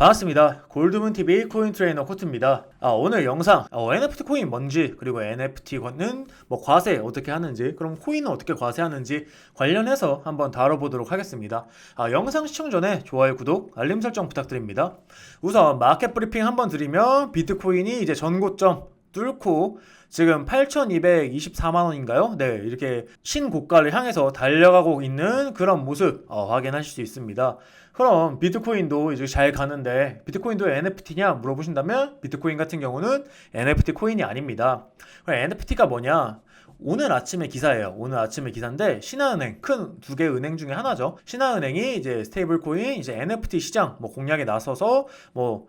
반갑습니다. 골드문TV 코인 트레이너 코트입니다. 오늘 영상 NFT 코인 뭔지, 그리고 NFT는 과세 어떻게 하는지, 그럼 코인은 어떻게 과세하는지 관련해서 한번 다뤄보도록 하겠습니다. 영상 시청 전에 좋아요, 구독, 알림 설정 부탁드립니다. 우선 마켓 브리핑 한번 드리면 비트코인이 이제 전고점 뚫고 지금 8,224만원인가요? 네, 이렇게 신고가를 향해서 달려가고 있는 그런 모습 확인하실 수 있습니다. 그럼 비트코인도 이제 잘 가는데 비트코인도 NFT냐 물어보신다면 비트코인 같은 경우는 NFT 코인이 아닙니다. 그럼 NFT가 뭐냐? 오늘 아침에 기사예요. 오늘 아침에 기사인데 신한은행 큰 두 개 은행 중에 하나죠. 신한은행이 이제 스테이블 코인 이제 NFT 시장 공략에 나서서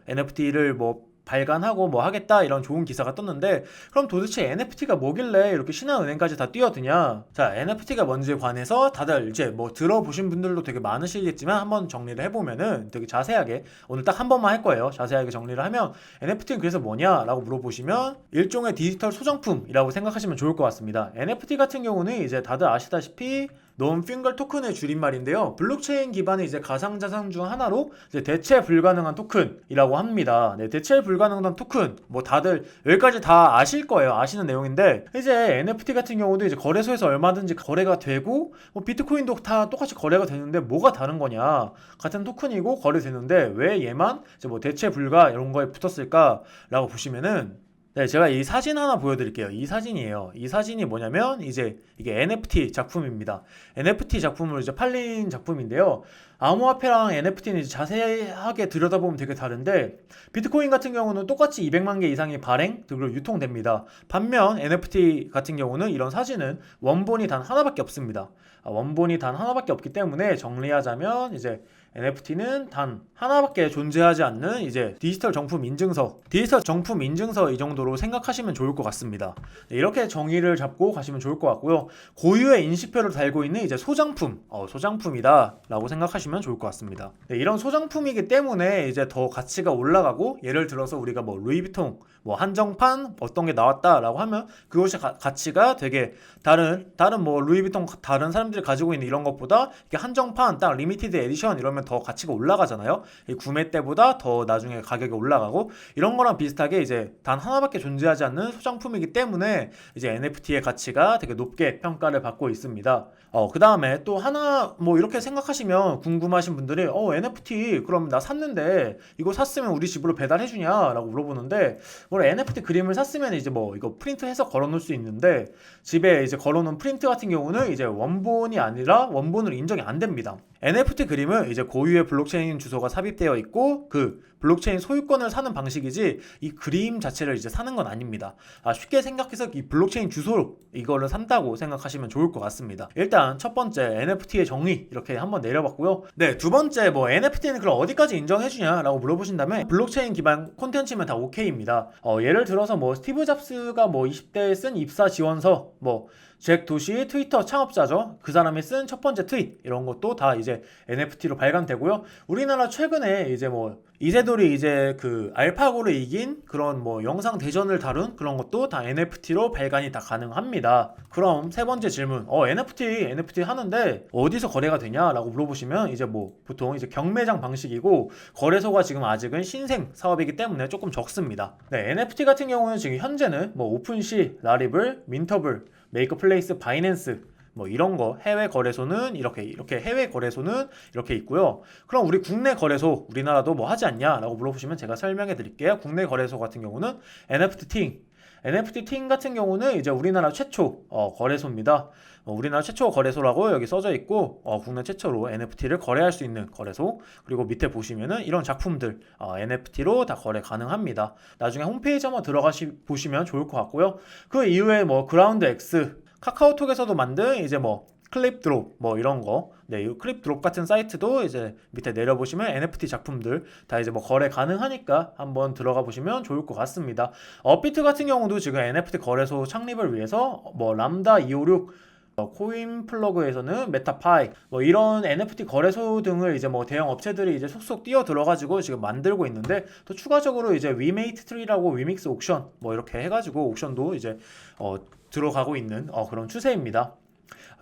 NFT를 발간하고 하겠다 이런 좋은 기사가 떴는데, 그럼 도대체 NFT가 뭐길래 이렇게 신한은행까지 다 뛰어드냐? 자, NFT가 뭔지에 관해서 다들 이제 들어보신 분들도 되게 많으시겠지만 한번 정리를 해보면은 되게 자세하게 오늘 딱 한 번만 할 거예요. 자세하게 정리를 하면 NFT는 그래서 뭐냐 라고 물어보시면 일종의 디지털 소장품이라고 생각하시면 좋을 것 같습니다. NFT 같은 경우는 이제 다들 아시다시피 논핑글 토큰의 줄임말인데요. 블록체인 기반의 이제 가상자산 중 하나로 이제 대체 불가능한 토큰이라고 합니다. 네, 대체 불가능한 토큰 다들 여기까지 다 아실 거예요. 아시는 내용인데, 이제 NFT 같은 경우도 이제 거래소에서 얼마든지 거래가 되고 비트코인도 다 똑같이 거래가 되는데 뭐가 다른 거냐? 같은 토큰이고 거래되는데 왜 얘만 이제 대체 불가 이런 거에 붙었을까라고 보시면은, 네, 제가 이 사진 하나 보여드릴게요. 이 사진이에요. 이 사진이 뭐냐면 이제 이게 NFT 작품입니다. NFT 작품으로 이제 팔린 작품인데요. 암호화폐랑 NFT는 이제 자세하게 들여다보면 되게 다른데, 비트코인 같은 경우는 똑같이 200만 개 이상이 발행 그리고 유통됩니다. 반면 NFT 같은 경우는 이런 사진은 원본이 단 하나밖에 없습니다. 원본이 단 하나밖에 없기 때문에 정리하자면 이제 NFT는 단 하나밖에 존재하지 않는 이제 디지털 정품 인증서 이 정도로 생각하시면 좋을 것 같습니다. 네, 이렇게 정의를 잡고 가시면 좋을 것 같고요. 고유의 인식표를 달고 있는 이제 소장품이다 라고 생각하시면 좋을 것 같습니다. 네, 이런 소장품이기 때문에 이제 더 가치가 올라가고, 예를 들어서 우리가 루이비통 한정판 어떤 게 나왔다라고 하면 그것이 가치가 되게 다른 루이비통 다른 사람들이 가지고 있는 이런 것보다 이게 한정판 딱 리미티드 에디션 이러면 더 가치가 올라가잖아요. 이 구매 때보다 더 나중에 가격이 올라가고, 이런 거랑 비슷하게 이제 단 하나밖에 존재하지 않는 소장품이기 때문에 이제 NFT의 가치가 되게 높게 평가를 받고 있습니다. 그 다음에 또 하나 이렇게 생각하시면 궁금하신 분들이 NFT 그럼 나 샀는데 이거 샀으면 우리 집으로 배달해주냐 라고 물어보는데, NFT 그림을 샀으면 이제 이거 프린트해서 걸어놓을 수 있는데, 집에 이제 걸어놓은 프린트 같은 경우는 이제 원본이 아니라 원본으로 인정이 안 됩니다. NFT 그림은 이제 고유의 블록체인 주소가 삽입되어 있고 그 블록체인 소유권을 사는 방식이지 이 그림 자체를 이제 사는 건 아닙니다. 쉽게 생각해서 이 블록체인 주소 이거를 산다고 생각하시면 좋을 것 같습니다. 일단 첫 번째 NFT의 정의 이렇게 한번 내려봤고요. 네, 두 번째 NFT는 그럼 어디까지 인정해주냐라고 물어보신다면 블록체인 기반 콘텐츠면 다 오케이입니다. 예를 들어서 스티브 잡스가 20대에 쓴 입사 지원서, 잭 도시 트위터 창업자죠. 그 사람이 쓴 첫 번째 트윗 이런 것도 다 이제 NFT로 발간되고요. 우리나라 최근에 이제 이세돌이 이제 그 알파고를 이긴 그런 영상 대전을 다룬 그런 것도 다 NFT로 발간이 다 가능합니다. 그럼 세 번째 질문, NFT 하는데 어디서 거래가 되냐라고 물어보시면 이제 보통 이제 경매장 방식이고, 거래소가 지금 아직은 신생 사업이기 때문에 조금 적습니다. 네, NFT 같은 경우는 지금 현재는 오픈시, 라리블, 민터블, 메이크플레이스, 바이낸스 이런 거 해외 거래소는 이렇게 해외 거래소는 이렇게 있고요. 그럼 우리 국내 거래소 우리나라도 하지 않냐라고 물어보시면 제가 설명해 드릴게요. 국내 거래소 같은 경우는 NFT 팅 같은 경우는 이제 우리나라 최초 거래소입니다. 우리나라 최초 거래소라고 여기 써져 있고, 국내 최초로 NFT를 거래할 수 있는 거래소. 그리고 밑에 보시면은 이런 작품들 NFT로 다 거래 가능합니다. 나중에 홈페이지 한번 보시면 좋을 것 같고요. 그 이후에 그라운드 X, 카카오톡에서도 만든 이제 클립드롭 이런 거, 네, 이 클립드롭 같은 사이트도 이제 밑에 내려보시면 NFT 작품들 다 이제 거래 가능하니까 한번 들어가 보시면 좋을 것 같습니다. 업비트 같은 경우도 지금 NFT 거래소 창립을 위해서 람다 256 코인 플러그에서는 메타파이 이런 NFT 거래소 등을 이제 대형 업체들이 이제 속속 뛰어 들어가지고 지금 만들고 있는데, 또 추가적으로 이제 위메이트 트리라고 위믹스 옥션 이렇게 해가지고 옥션도 이제 들어가고 있는 그런 추세입니다.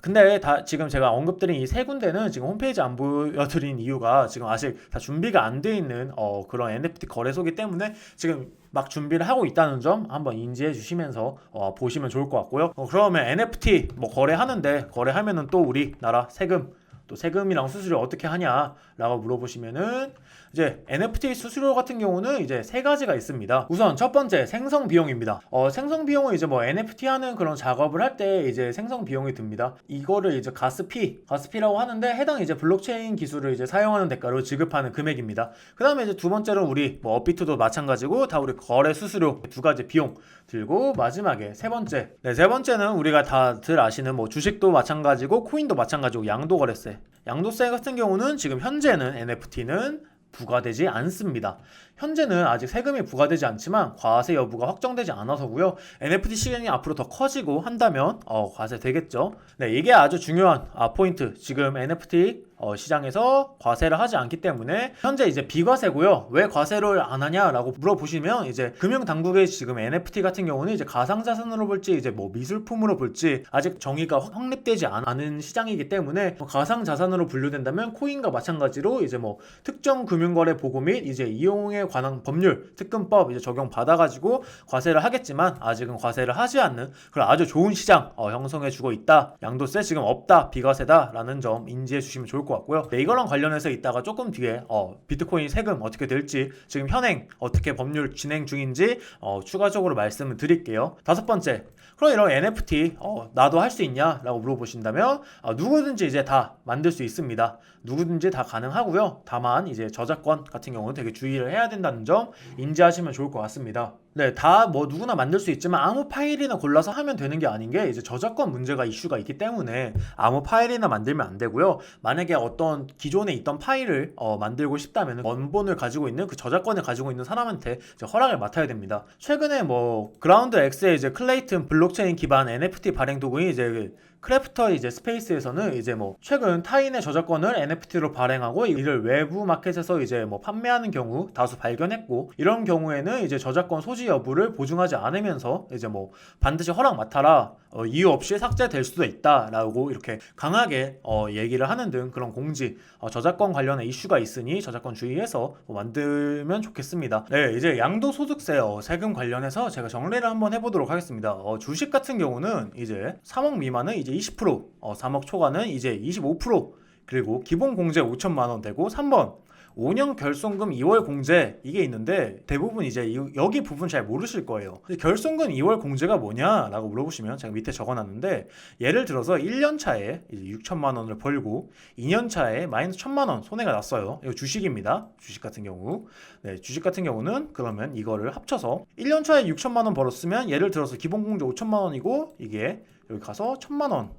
근데 다 지금 제가 언급드린 이 세 군데는 지금 홈페이지 안 보여드린 이유가 지금 아직 다 준비가 안 돼 있는 그런 NFT 거래소기 때문에 지금 막 준비를 하고 있다는 점 한번 인지해 주시면서 보시면 좋을 것 같고요. 그러면 NFT 뭐 거래하는데 거래하면은 또 우리나라 세금 또 세금이랑 수수료 어떻게 하냐라고 물어보시면은 이제 NFT 수수료 같은 경우는 이제 세 가지가 있습니다. 우선 첫 번째 생성 비용입니다. 생성 비용은 이제 뭐 NFT 하는 그런 작업을 할 때 이제 생성 비용이 듭니다. 이거를 이제 가스피라고 하는데 해당 이제 블록체인 기술을 이제 사용하는 대가로 지급하는 금액입니다. 그다음에 이제 두 번째로 우리 뭐 업비트도 마찬가지고 다 우리 거래 수수료 두 가지 비용 들고 마지막에 세 번째는 우리가 다들 아시는 뭐 주식도 마찬가지고 코인도 마찬가지고 양도거래세. 양도세 같은 경우는 지금 현재는 NFT는 부과되지 않습니다. 현재는 아직 세금이 부과되지 않지만 과세 여부가 확정되지 않아서고요. NFT 시장이 앞으로 더 커지고 한다면 과세 되겠죠. 네, 이게 아주 중요한 포인트. 지금 NFT 시장에서 과세를 하지 않기 때문에 현재 이제 비과세고요. 왜 과세를 안 하냐라고 물어보시면 이제 금융 당국의 지금 NFT 같은 경우는 이제 가상자산으로 볼지 이제 뭐 미술품으로 볼지 아직 정의가 확립되지 않은 시장이기 때문에 가상자산으로 분류된다면 코인과 마찬가지로 이제 뭐 특정 금융거래 보고 및 이제 이용에 관한 법률 특근법 이제 적용 받아가지고 과세를 하겠지만 아직은 과세를 하지 않는 그런 아주 좋은 시장 형성해주고 있다. 양도세 지금 없다. 비과세다라는 점 인지해 주시면 좋을 것 같고요. 네, 이거랑 관련해서 이따가 조금 뒤에 비트코인 세금 어떻게 될지 지금 현행 어떻게 법률 진행 중인지 추가적으로 말씀을 드릴게요. 다섯 번째, 그럼 이런 NFT 나도 할 수 있냐 라고 물어보신다면 누구든지 이제 다 만들 수 있습니다. 누구든지 다 가능하고요. 다만 이제 저작권 같은 경우는 되게 주의를 해야 된다는 점 인지하시면 좋을 것 같습니다. 네, 다 뭐 누구나 만들 수 있지만 아무 파일이나 골라서 하면 되는 게 아닌 게 이제 저작권 문제가 이슈가 있기 때문에 아무 파일이나 만들면 안 되고요. 만약에 어떤 기존에 있던 파일을 만들고 싶다면 원본을 가지고 있는 그 저작권을 가지고 있는 사람한테 이제 허락을 맡아야 됩니다. 최근에 뭐 그라운드 X의 이제 클레이튼 블록체인 기반 NFT 발행 도구인 이제 크래프터 이제 스페이스에서는 이제 뭐 최근 타인의 저작권을 NFT로 발행하고 이를 외부 마켓에서 이제 뭐 판매하는 경우 다수 발견했고, 이런 경우에는 이제 저작권 소지 여부를 보증하지 않으면서 이제 뭐 반드시 허락 맡아라, 이유 없이 삭제될 수도 있다라고 이렇게 강하게 얘기를 하는 등 그런 공지, 저작권 관련의 이슈가 있으니 저작권 주의해서 만들면 좋겠습니다. 네, 이제 양도소득세 세금 관련해서 제가 정리를 한번 해보도록 하겠습니다. 주식 같은 경우는 이제 3억 미만은 이제 20%, 3억 초과는 이제 25%, 그리고 기본 공제 5천만 원 되고 3번 5년 결손금 2월 공제 이게 있는데 대부분 이제 여기 부분 잘 모르실 거예요. 결손금 2월 공제가 뭐냐라고 물어보시면 제가 밑에 적어놨는데, 예를 들어서 1년 차에 이제 6천만 원을 벌고 2년 차에 마이너스 1천만 원 손해가 났어요. 이거 주식입니다. 주식 같은 경우. 네, 주식 같은 경우는 그러면 이거를 합쳐서 1년 차에 6천만 원 벌었으면 예를 들어서 기본 공제 5천만 원이고 이게 여기 가서 1천만 원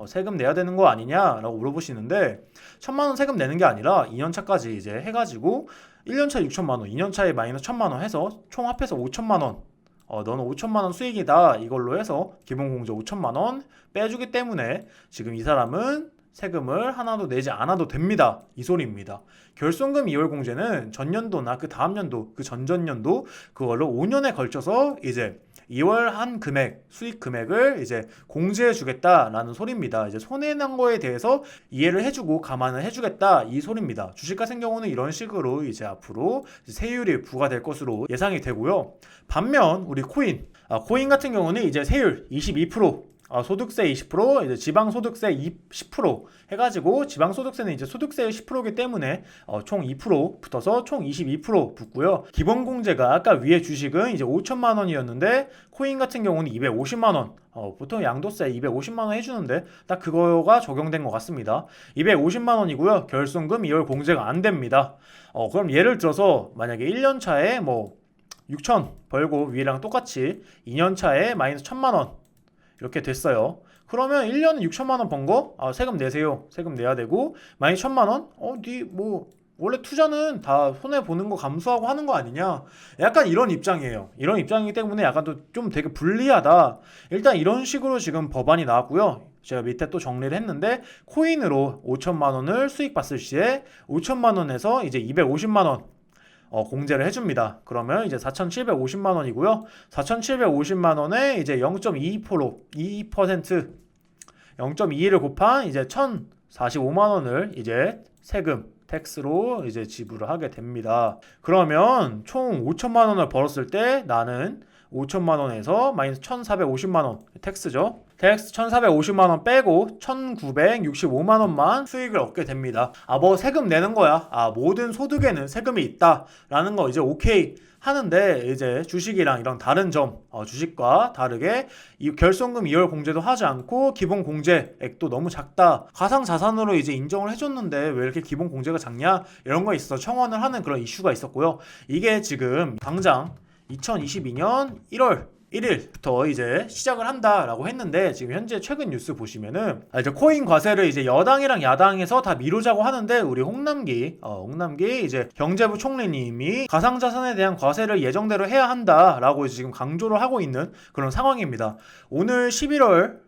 세금 내야 되는 거 아니냐라고 물어보시는데, 1천만 원 세금 내는 게 아니라 2년 차까지 이제 해가지고 1년 차에 6천만 원, 2년 차에 마이너스 1천만 원 해서 총 합해서 5천만 원. 너는 5천만 원 수익이다. 이걸로 해서 기본 공제 5천만 원 빼주기 때문에 지금 이 사람은 세금을 하나도 내지 않아도 됩니다. 이 소리입니다. 결손금 2월 공제는 전년도나 그 다음 연도, 그 전전년도 그걸로 5년에 걸쳐서 이제 2월 한 금액, 수익 금액을 이제 공제해 주겠다라는 소리입니다. 이제 손해난 거에 대해서 이해를 해주고 감안을 해주겠다 이 소리입니다. 주식 같은 경우는 이런 식으로 이제 앞으로 세율이 부과될 것으로 예상이 되고요. 반면 우리 코인 같은 경우는 이제 세율 22%, 소득세 20%, 이제 지방소득세 10% 해가지고, 지방소득세는 이제 소득세의 10%이기 때문에 총 2% 붙어서 총 22% 붙고요. 기본공제가 아까 위에 주식은 이제 5천만 원이었는데 코인 같은 경우는 250만 원. 보통 양도세 250만 원 해주는데 딱 그거가 적용된 것 같습니다. 250만 원이고요. 결손금 2월 공제가 안 됩니다. 그럼 예를 들어서 만약에 1년 차에 뭐 6천 벌고 위랑 똑같이 2년 차에 마이너스 1천만 원 이렇게 됐어요. 그러면 1년에 6천만 원 번 거 세금 내세요. 세금 내야 되고, 마이너스 1천만 원? 뭐 원래 투자는 다 손해 보는 거 감수하고 하는 거 아니냐? 약간 이런 입장이에요. 이런 입장이기 때문에 약간 좀 되게 불리하다. 일단 이런 식으로 지금 법안이 나왔고요. 제가 밑에 또 정리를 했는데, 코인으로 5천만 원을 수익 봤을 시에 5천만 원에서 이제 250만 원 공제를 해줍니다. 그러면 이제 4,750만 원이고요. 4,750만 원에 이제 0.22%, 2% 0.21을 곱한 이제 1,045만 원을 이제 세금 텍스로 이제 지불을 하게 됩니다. 그러면 총 5천만 원을 벌었을 때 나는 5천만 원에서 마이너스 1,450만 원 텍스죠. 텍스 1,450만 원 빼고 1,965만 원만 수익을 얻게 됩니다. 뭐 세금 내는 거야. 모든 소득에는 세금이 있다라는 거 이제 오케이 하는데, 이제 주식이랑 이런 다른 점, 주식과 다르게 이 결손금 이월 공제도 하지 않고 기본 공제액도 너무 작다. 가상 자산으로 이제 인정을 해줬는데 왜 이렇게 기본 공제가 작냐? 이런 거 있어 청원을 하는 그런 이슈가 있었고요. 이게 지금 당장 2022년 1월 1일부터 이제 시작을 한다라고 했는데, 지금 현재 최근 뉴스 보시면은 이제 코인 과세를 이제 여당이랑 야당에서 다 미루자고 하는데, 우리 홍남기 이제 경제부 총리님이 가상자산에 대한 과세를 예정대로 해야 한다라고 지금 강조를 하고 있는 그런 상황입니다. 오늘 11월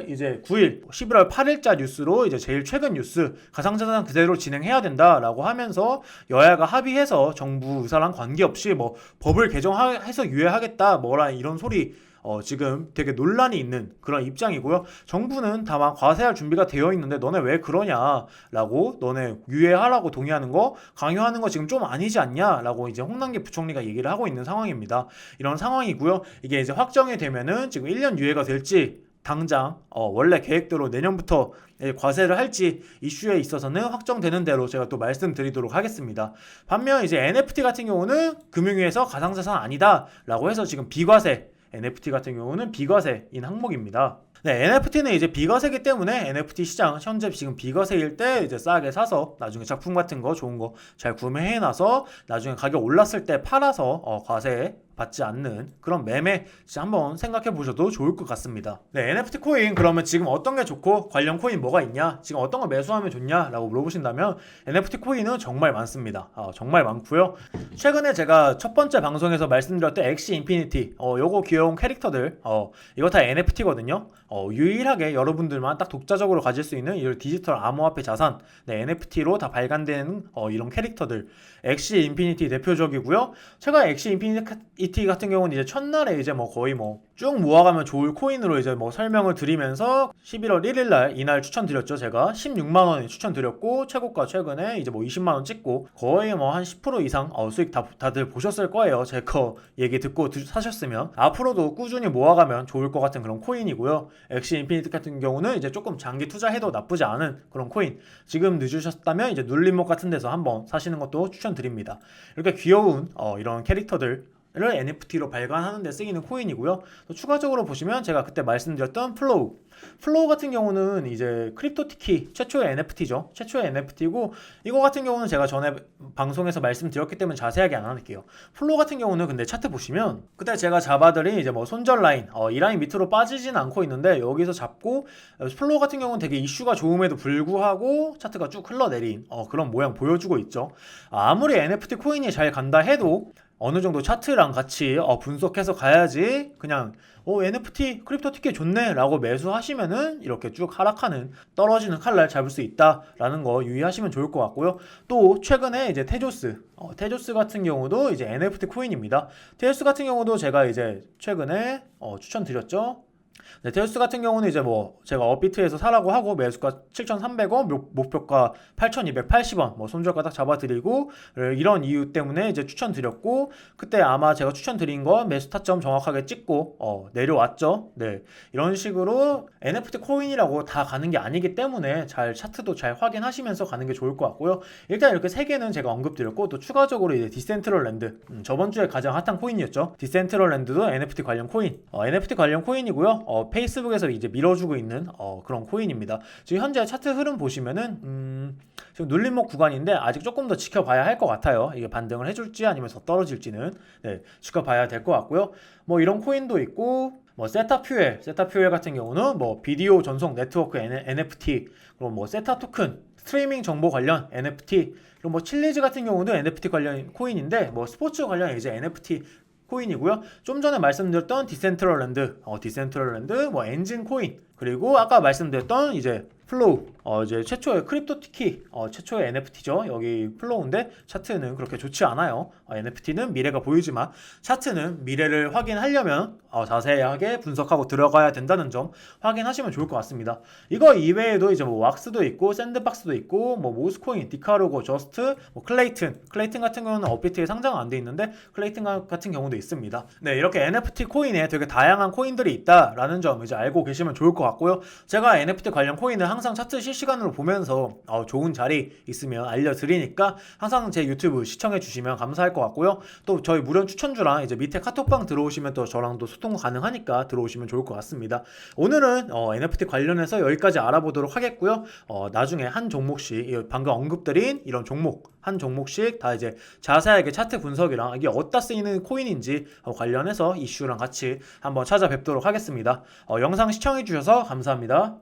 이제 9일, 11월 8일자 뉴스로 이제 제일 최근 뉴스, 가상자산 그대로 진행해야 된다라고 하면서 여야가 합의해서 정부 의사랑 관계없이 뭐 법을 개정해서 유예하겠다 뭐라 이런 소리 지금 되게 논란이 있는 그런 입장이고요. 정부는 다만 과세할 준비가 되어 있는데 너네 왜 그러냐라고, 너네 유예하라고 동의하는 거, 강요하는 거 지금 좀 아니지 않냐라고 이제 홍남기 부총리가 얘기를 하고 있는 상황입니다. 이런 상황이고요. 이게 이제 확정이 되면은 지금 1년 유예가 될지, 당장 원래 계획대로 내년부터 과세를 할지 이슈에 있어서는 확정되는 대로 제가 또 말씀드리도록 하겠습니다. 반면 이제 NFT 같은 경우는 금융위에서 가상자산 아니다라고 해서 지금 비과세, NFT 같은 경우는 비과세인 항목입니다. 네, NFT는 이제 비과세이기 때문에 NFT 시장 현재 지금 비과세일 때 이제 싸게 사서 나중에 작품 같은 거 좋은 거 잘 구매해놔서 나중에 가격 올랐을 때 팔아서 과세 받지 않는 그런 매매 한번 생각해 보셔도 좋을 것 같습니다. 네, NFT 코인 그러면 지금 어떤 게 좋고 관련 코인 뭐가 있냐, 지금 어떤 거 매수하면 좋냐 라고 물어보신다면 NFT 코인은 정말 많습니다. 정말 많고요. 최근에 제가 첫 번째 방송에서 말씀드렸던 엑시 인피니티 요거 귀여운 캐릭터들 이거 다 NFT거든요. 유일하게 여러분들만 딱 독자적으로 가질 수 있는 이 디지털 암호화폐 자산, 네, NFT로 다 발간되는 이런 캐릭터들, 엑시 인피니티 대표적이고요. 제가 엑시 인피니티 같은 경우는 이제 첫날에 이제 거의 쭉 모아가면 좋을 코인으로 이제 설명을 드리면서 11월 1일 날 이날 추천드렸죠. 제가 16만 원에 추천드렸고, 최고가 최근에 이제 20만 원 찍고 거의 한 10% 이상 수익 다들 보셨을 거예요. 제 거 얘기 듣고 사셨으면. 앞으로도 꾸준히 모아가면 좋을 것 같은 그런 코인이고요. 엑시 인피니티 같은 경우는 이제 조금 장기 투자해도 나쁘지 않은 그런 코인. 지금 늦으셨다면 이제 눌림목 같은 데서 한번 사시는 것도 추천드립니다. 이렇게 귀여운 이런 캐릭터들 를 NFT로 발간하는 데 쓰이는 코인이고요. 또 추가적으로 보시면 제가 그때 말씀드렸던 플로우 같은 경우는 이제 크립토티키 최초의 NFT죠. 최초의 NFT고, 이거 같은 경우는 제가 전에 방송에서 말씀드렸기 때문에 자세하게 안 할게요. 플로우 같은 경우는 근데 차트 보시면 그때 제가 잡아드린 이제 손절 라인, 이 라인 밑으로 빠지진 않고 있는데, 여기서 잡고 플로우 같은 경우는 되게 이슈가 좋음에도 불구하고 차트가 쭉 흘러내린 그런 모양 보여주고 있죠. 아무리 NFT 코인이 잘 간다 해도 어느 정도 차트랑 같이 분석해서 가야지, 그냥 NFT 크립토 티켓 좋네 라고 매수하시면은 이렇게 쭉 하락하는, 떨어지는 칼날 잡을 수 있다라는 거 유의하시면 좋을 것 같고요. 또 최근에 이제 테조스 같은 경우도 이제 NFT 코인입니다. 테조스 같은 경우도 제가 이제 최근에 추천드렸죠. 네, 테우스 같은 경우는 이제 제가 업비트에서 사라고 하고 매수가 7,300원, 목표가 8,280원, 손절가 딱 잡아드리고, 이런 이유 때문에 이제 추천드렸고, 그때 아마 제가 추천드린 거 매수 타점 정확하게 찍고 내려왔죠. 네, 이런 식으로 NFT 코인이라고 다 가는 게 아니기 때문에 차트도 잘 확인하시면서 가는 게 좋을 것 같고요. 일단 이렇게 세 개는 제가 언급드렸고, 또 추가적으로 이제 디센트럴랜드, 저번 주에 가장 핫한 코인이었죠. 디센트럴랜드도 NFT 관련 코인, NFT 관련 코인이고요. 페이스북에서 이제 밀어주고 있는 그런 코인입니다. 지금 현재 차트 흐름 보시면은 지금 눌림목 구간인데 아직 조금 더 지켜봐야 할 것 같아요. 이게 반등을 해줄지 아니면 더 떨어질지는 지켜봐야 될 것 같고요. 이런 코인도 있고, 세타퓨엘 같은 경우는 비디오 전송 네트워크 NFT, 그리고 세타 토큰 스트리밍 정보 관련 NFT, 그리고 칠리즈 같은 경우도 NFT 관련 코인인데, 스포츠 관련 이제 NFT 코인이고요. 좀 전에 말씀드렸던 디센트럴랜드, 엔진 코인, 그리고 아까 말씀드렸던 이제 플로우, 이제 최초의 크립토 키, 최초의 NFT죠. 여기 플로우인데 차트는 그렇게 좋지 않아요. NFT는 미래가 보이지만 차트는 미래를 확인하려면 자세하게 분석하고 들어가야 된다는 점 확인하시면 좋을 것 같습니다. 이거 이외에도 이제 뭐 왁스도 있고 샌드박스도 있고 뭐 모스코인, 디카르고, 저스트, 뭐 클레이튼 같은 경우는 업비트에 상장 안 돼 있는데 클레이튼 같은 경우도 있습니다. 네, 이렇게 NFT 코인에 되게 다양한 코인들이 있다라는 점 이제 알고 계시면 좋을 것 같고요. 제가 NFT 관련 코인을 항상 차트 실시간으로 보면서 좋은 자리 있으면 알려드리니까 항상 제 유튜브 시청해 주시면 감사할 것 같고요. 또 저희 무료 추천주랑 이제 밑에 카톡방 들어오시면 또 저랑도 소통 가능하니까 들어오시면 좋을 것 같습니다. 오늘은 NFT 관련해서 여기까지 알아보도록 하겠고요. 나중에 한 종목씩 방금 언급드린 이런 종목 한 종목씩 다 이제 자세하게 차트 분석이랑 이게 어디다 쓰이는 코인인지 관련해서 이슈랑 같이 한번 찾아뵙도록 하겠습니다. 영상 시청해 주셔서 감사합니다.